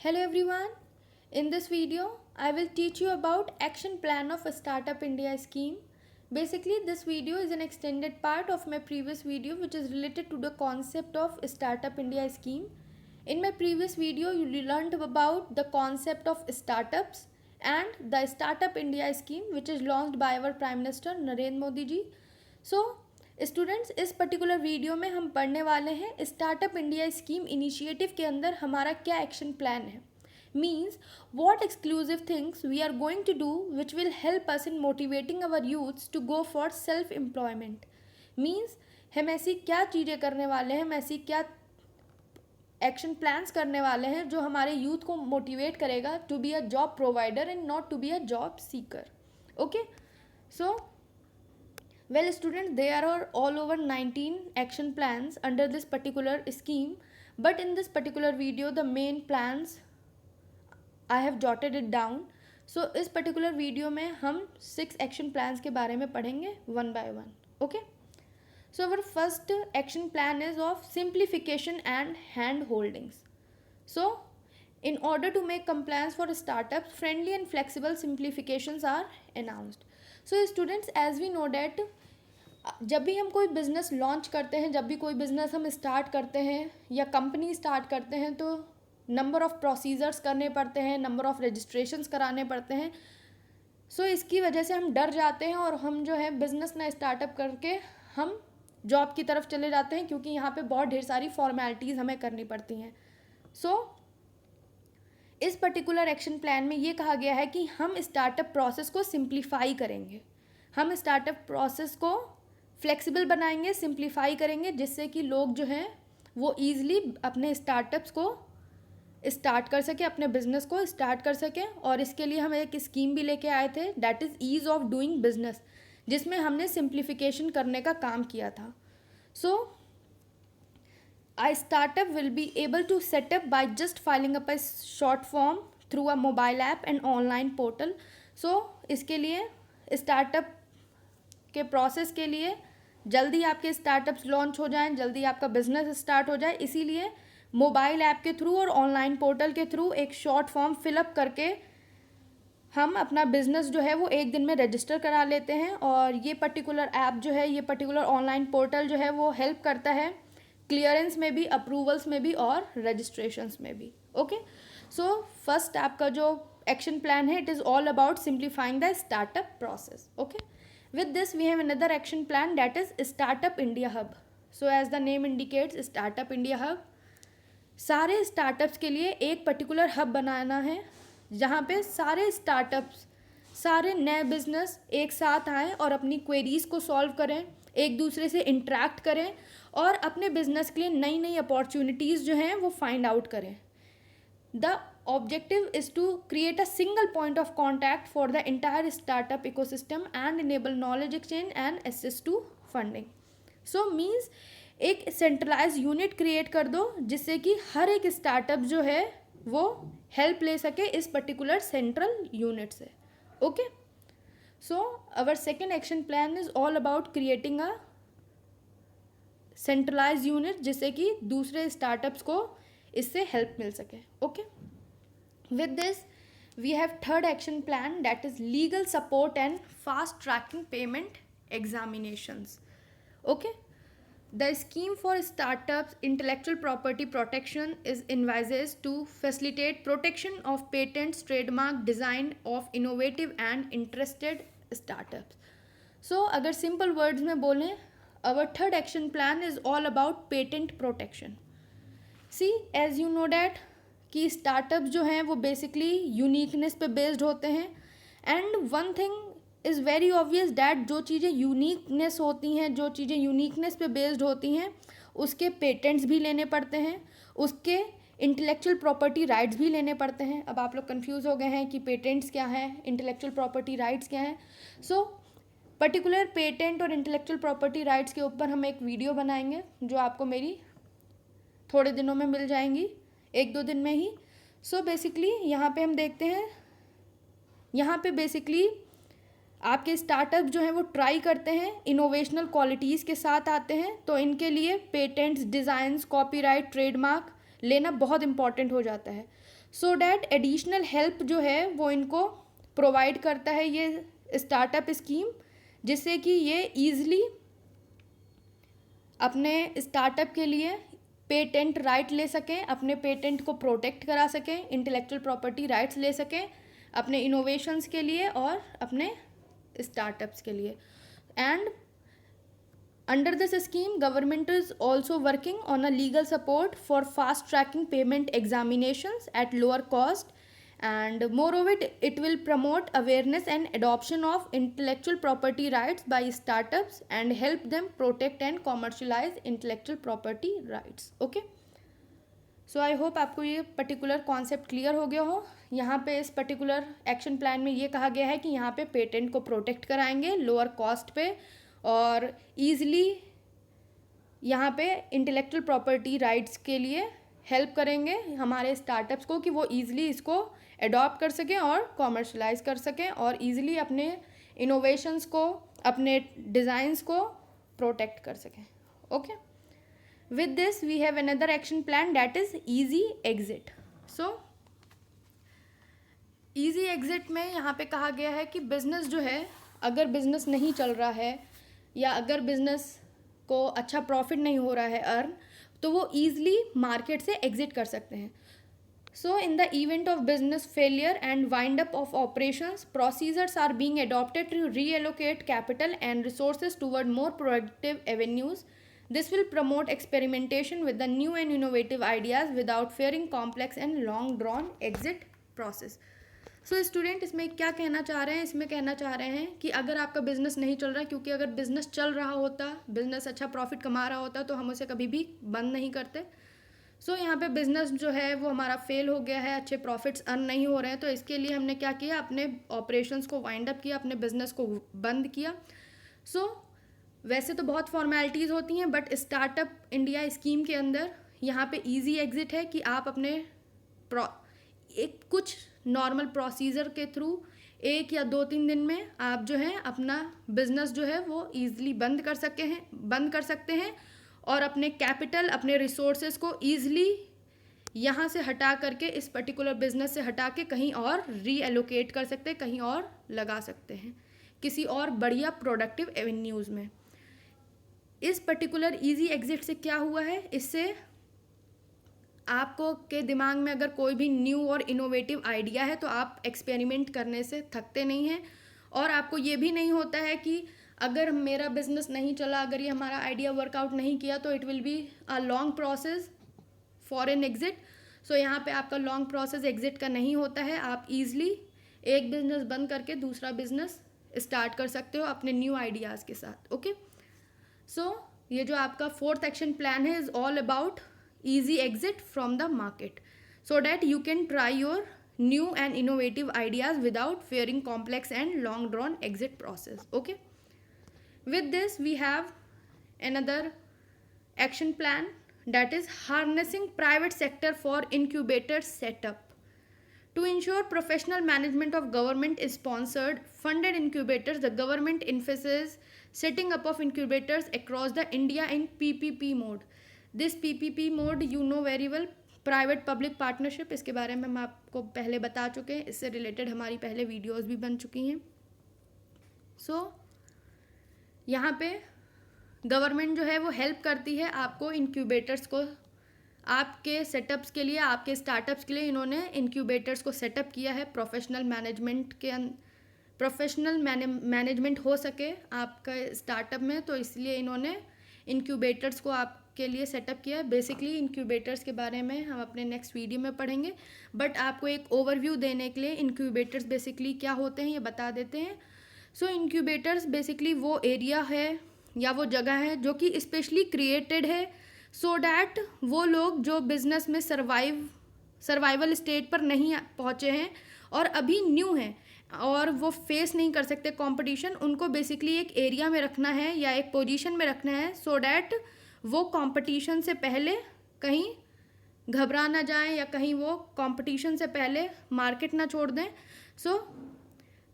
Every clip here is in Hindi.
Hello everyone. In this video, I will teach you about action plan of a Startup India scheme. Basically, this video is an extended part of my previous video which is related to the concept of Startup India scheme. In my previous video, you learned about the concept of startups and the Startup India scheme which is launched by our Prime Minister Narendra Modi ji. So, students इस पर्टिकुलर वीडियो में हम पढ़ने वाले हैं स्टार्टअप इंडिया स्कीम इनिशिएटिव के अंदर हमारा क्या एक्शन प्लान है means what exclusive things we are going to do which will help us in motivating our youths to go for self employment means हम ऐसी क्या चीज़ें करने वाले हैं हम ऐसी क्या एक्शन प्लान्स करने वाले हैं जो हमारे यूथ को मोटिवेट करेगा to be a job provider and not to be a job seeker okay so Well, students, there are all over 19 action plans under this particular scheme. But in this particular video, the main plans, I have jotted it down. So, इस particular video में हम 6 action plans के बारे में पढ़ेंगे one by one. Okay? So, our first action plan is of simplification and hand holdings. So, in order to make compliance for startups, friendly and flexible simplifications are announced. So, students, as we know that जब भी हम कोई बिज़नेस लॉन्च करते हैं जब भी कोई बिज़नेस हम स्टार्ट करते हैं या कंपनी स्टार्ट करते हैं तो नंबर ऑफ़ प्रोसीजर्स करने पड़ते हैं नंबर ऑफ़ रजिस्ट्रेशंस कराने पड़ते हैं सो इसकी वजह से हम डर जाते हैं और हम जो है बिज़नेस ना स्टार्टअप करके हम जॉब की तरफ चले जाते हैं क्योंकि यहाँ पे बहुत ढेर सारी फॉर्मेलिटीज़ हमें करनी पड़ती हैं सो इस पर्टिकुलर एक्शन प्लान में ये कहा गया है कि हम स्टार्टअप प्रोसेस को सिंप्लीफाई करेंगे हम स्टार्टअप प्रोसेस को फ्लेक्सिबल बनाएंगे सिंप्लीफाई करेंगे जिससे कि लोग जो हैं वो ईज़िली अपने स्टार्टअप्स को स्टार्ट कर सकें अपने बिजनेस को स्टार्ट कर सकें और इसके लिए हम एक स्कीम भी लेके आए थे that is ease of doing business जिसमें हमने सिंप्लीफिकेशन करने का काम किया था so I startup will be able to setup by just filing up a short form through a mobile app and online portal so इसके लिए स्टार्टअप के प्रोसेस के लिए जल्दी आपके स्टार्टअप्स लॉन्च हो जाएं जल्दी आपका बिजनेस स्टार्ट हो जाए इसीलिए मोबाइल ऐप के थ्रू और ऑनलाइन पोर्टल के थ्रू एक शॉर्ट फॉर्म फिलअप करके हम अपना बिजनेस जो है वो एक दिन में रजिस्टर करा लेते हैं और ये पर्टिकुलर ऐप जो है ये पर्टिकुलर ऑनलाइन पोर्टल जो है वो हेल्प करता है क्लियरेंस में भी अप्रूवल्स में भी और रजिस्ट्रेशंस में भी ओके सो फर्स्ट आपका जो एक्शन प्लान है it is all about simplifying the startup process okay With this, we have another action plan that is Startup India Hub. So, as the name indicates, Startup India Hub. सारे स्टार्टअप्स के लिए एक पर्टिकुलर हब बनाना है जहाँ पे सारे स्टार्टअप्स सारे नए बिजनेस एक साथ आएँ और अपनी क्वेरीज़ को सॉल्व करें एक दूसरे से इंटरेक्ट करें और अपने बिजनेस के लिए नई नई अपॉर्चुनिटीज़ जो हैं वो फाइंड आउट करें The objective is to create a single point of contact for the entire startup ecosystem and enable knowledge exchange and access to funding. So means एक सेंट्रलाइज यूनिट क्रिएट कर दो जिससे कि हर एक स्टार्टअप जो है वो हेल्प ले सके इस पर्टिकुलर सेंट्रल यूनिट से okay so our second action plan is all about creating a centralize unit जिससे कि दूसरे स्टार्टअप्स को इससे हेल्प मिल सके okay with this we have third action plan that is legal support and fast tracking payment examinations okay the scheme for startups intellectual property protection is envisages to facilitate protection of patents trademark design of innovative and interested startups सो अगर सिंपल वर्ड्स में बोलें our third action plan is all about patent protection see as you know that कि स्टार्टअप जो हैं वो बेसिकली यूनिकनेस पे बेस्ड होते हैं and one thing is very obvious that जो चीज़ें यूनिकनेस होती हैं जो चीज़ें यूनिकनेस पे बेस्ड होती हैं उसके पेटेंट्स भी लेने पड़ते हैं उसके इंटेलेक्चुअल प्रॉपर्टी राइट्स भी लेने पड़ते हैं अब आप लोग कंफ्यूज हो गए हैं कि पेटेंट्स क्या हैं इंटेलेक्चुअल प्रॉपर्टी राइट्स क्या हैं सो पर्टिकुलर पेटेंट और इंटेलेक्चुअल प्रॉपर्टी राइट्स के ऊपर हम एक वीडियो बनाएंगे जो आपको मेरी थोड़े दिनों में मिल जाएंगी एक दो दिन में ही सो बेसिकली यहाँ पे हम देखते हैं यहाँ पे बेसिकली आपके स्टार्टअप जो हैं वो ट्राई करते हैं इनोवेशनल क्वालिटीज़ के साथ आते हैं तो इनके लिए पेटेंट्स डिज़ाइंस कॉपीराइट ट्रेडमार्क लेना बहुत इम्पॉर्टेंट हो जाता है। सो डैट एडिशनल हेल्प जो है वो इनको प्रोवाइड करता है ये स्टार्टअप स्कीम, जिससे कि ये ईज़िली अपने स्टार्टअप के लिए पेटेंट राइट ले सकें, अपने पेटेंट को प्रोटेक्ट करा सकें, इंटेलेक्चुअल प्रॉपर्टी राइट्स ले सकें अपने इनोवेशंस के लिए और अपने स्टार्टअप्स के लिए। And under this scheme government is also working on a legal support for fast tracking payment examinations at lower cost, and moreover it will promote awareness and adoption of intellectual property rights by startups and help them protect and commercialize intellectual property rights. Okay, so I hope आपको ये पर्टिकुलर कॉन्सेप्ट क्लियर हो गया हो। यहाँ पे इस पर्टिकुलर एक्शन प्लान में ये कहा गया है कि यहाँ पे पेटेंट को प्रोटेक्ट कराएंगे लोअर कॉस्ट पे और ईजिली यहाँ पे इंटेलेक्चुअल प्रॉपर्टी राइट्स के लिए हेल्प करेंगे हमारे स्टार्टअप्स को कि वो ईजिली इसको अडॉप्ट कर सकें और कॉमर्शलाइज कर सकें और ईजिली अपने इनोवेशंस को, अपने डिज़ाइंस को प्रोटेक्ट कर सकें। Okay, with this we have another action plan that is easy exit. So easy exit में यहाँ पे कहा गया है कि बिज़नेस जो है, अगर बिज़नेस नहीं चल रहा है या अगर बिज़नेस को अच्छा प्रॉफिट नहीं हो रहा है अर्न, तो वो ईजिली मार्केट से एग्जिट कर सकते हैं। So in the event of business failure and wind up of operations, procedures are being adopted to reallocate capital and resources toward more productive avenues. This will promote experimentation with the new and innovative ideas without fearing complex and long drawn exit process. So student इसमें क्या कहना चाह रहे हैं? इसमें कहना चाह रहे हैं कि अगर आपका बिजनेस नहीं चल रहा, क्योंकि अगर बिजनेस चल रहा होता, बिजनेस अच्छा प्रॉफिट कमा रहा होता, तो हम उसे कभी भी बंद नहीं करते। सो यहाँ पे बिज़नेस जो है वो हमारा फेल हो गया है, अच्छे प्रॉफिट्स अर्न नहीं हो रहे हैं, तो इसके लिए हमने क्या किया, अपने ऑपरेशंस को वाइंड अप किया, अपने बिज़नेस को बंद किया। सो वैसे तो बहुत फॉर्मेलिटीज़ होती हैं, बट स्टार्टअप इंडिया स्कीम के अंदर यहाँ पे इजी एग्जिट है कि आप अपने एक कुछ नॉर्मल प्रोसीजर के थ्रू 1 या 2-3 दिन में आप जो है अपना बिज़नेस जो है वो ईज़िली बंद कर सकते हैं और अपने कैपिटल, अपने रिसोर्सेज को ईज़िली यहाँ से हटा करके, इस पर्टिकुलर बिजनेस से हटा के कहीं और रीएलोकेट कर सकते हैं, कहीं और लगा सकते हैं किसी और बढ़िया प्रोडक्टिव एवेन्यूज़ में। इस पर्टिकुलर इजी एग्जिट से क्या हुआ है, इससे आपको के दिमाग में अगर कोई भी न्यू और इनोवेटिव आइडिया है तो आप एक्सपेरिमेंट करने से थकते नहीं हैं और आपको ये भी नहीं होता है कि अगर मेरा बिजनेस नहीं चला, अगर ये हमारा आइडिया वर्कआउट नहीं किया तो it will be a long process for an exit. So यहाँ पे आपका लॉन्ग प्रोसेस एग्जिट का नहीं होता है, आप ईजिली एक बिजनेस बंद करके दूसरा बिजनेस स्टार्ट कर सकते हो अपने न्यू आइडियाज़ के साथ। ओके, सो ये जो आपका 4th एक्शन प्लान है is all about easy exit from the market so that you can try your new and innovative ideas without fearing complex and long drawn exit process. Okay, with this we have another action plan that is harnessing private sector for incubator setup. To ensure professional management of government sponsored funded incubators, the government emphasizes setting up of incubators across the India in PPP mode. This PPP mode you know very well, private public partnership, इसके बारे में हम आपको पहले बता चुके हैं, इससे रिलेटेड हमारी पहले वीडियोस भी बन चुकी हैं। सो यहाँ पे गवर्नमेंट जो है वो हेल्प करती है आपको इंक्यूबेटर्स को, आपके सेटअप्स के लिए, आपके स्टार्टअप्स के लिए इन्होंने इंक्यूबेटर्स को सेटअप किया है प्रोफेशनल मैनेजमेंट हो सके आपका स्टार्टअप में, तो इसलिए इन्होंने इंक्यूबेटर्स को आपके लिए सेटअप किया है। बेसिकली इंक्यूबेटर्स के बारे में हम अपने नेक्स्ट वीडियो में पढ़ेंगे, बट आपको एक ओवरव्यू देने के लिए इंक्यूबेटर्स बेसिकली क्या होते हैं ये बता देते हैं। सो इंक्यूबेटर्स बेसिकली वो एरिया है या वो जगह है जो कि स्पेशली क्रिएटेड है सो डैट वो लोग जो बिज़नेस में सर्वाइवल स्टेज पर नहीं पहुँचे हैं और अभी न्यू हैं और वो फेस नहीं कर सकते कंपटीशन, उनको बेसिकली एक एरिया में रखना है या एक पोजीशन में रखना है सो डैट वो कंपटीशन से पहले कहीं घबरा ना जाएं या कहीं वो कंपटीशन से पहले मार्केट ना छोड़ दें। सो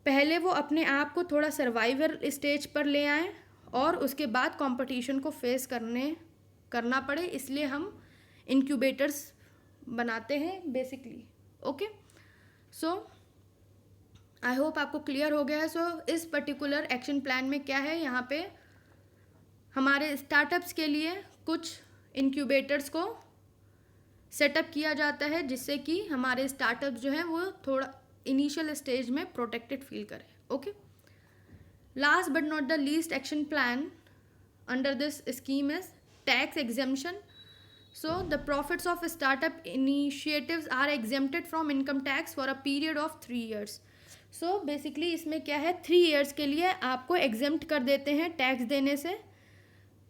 पहले वो अपने आप को थोड़ा सर्वाइवल स्टेज पर ले आएँ और उसके बाद कंपटीशन को फेस करना पड़े, इसलिए हम इंक्यूबेटर्स बनाते हैं basically. Okay, so I hope आपको क्लियर हो गया है। सो इस पर्टिकुलर एक्शन प्लान में क्या है, यहाँ पे हमारे स्टार्टअप्स के लिए कुछ इंक्यूबेटर्स को सेटअप किया जाता है जिससे कि हमारे स्टार्टअप्स जो हैं वो थोड़ा इनिशियल स्टेज में प्रोटेक्टेड फील करें। Okay, last but not the least action plan under this scheme is tax exemption. So the profits of startup initiatives are exempted from income tax for a period of 3 years. So basically इसमें क्या है, 3 years के लिए आपको exempt कर देते हैं टैक्स देने से।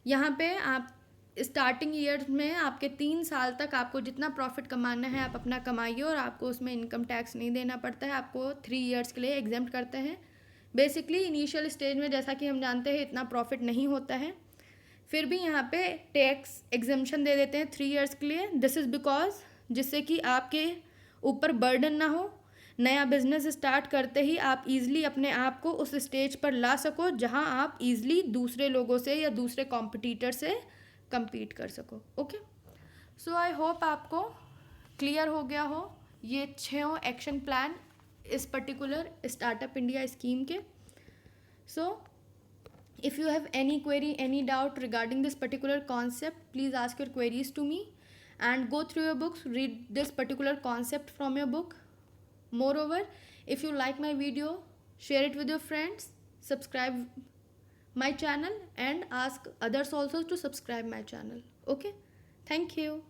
यहाँ पे आप स्टार्टिंग ईयर में आपके 3 साल तक आपको जितना प्रॉफिट कमाना है आप अपना कमाइए और आपको उसमें इनकम टैक्स नहीं देना पड़ता है। आपको 3 years के लिए एग्जेम्प्ट करते हैं। बेसिकली इनिशियल स्टेज में जैसा कि हम जानते हैं इतना प्रॉफिट नहीं होता है, फिर भी यहाँ पे टैक्स एग्जम्पशन दे देते हैं 3 years के लिए। दिस इज़ बिकॉज जिससे कि आपके ऊपर बर्डन ना हो, नया बिजनेस स्टार्ट करते ही आप इजीली अपने आप को उस स्टेज पर ला सको जहाँ आप इजीली दूसरे लोगों से या दूसरे कॉम्पिटिटर से compete कर सको। ओके, सो आई होप आपको क्लियर हो गया हो ये 6 एक्शन प्लान इस पर्टिकुलर स्टार्टअप इंडिया स्कीम के। सो if you have any query, any doubt regarding this particular concept, please ask your queries to me and go through your books, read this particular concept from your book. Moreover, if you like my video, share it with your friends, subscribe my channel and ask others also to subscribe my channel. Okay, thank you.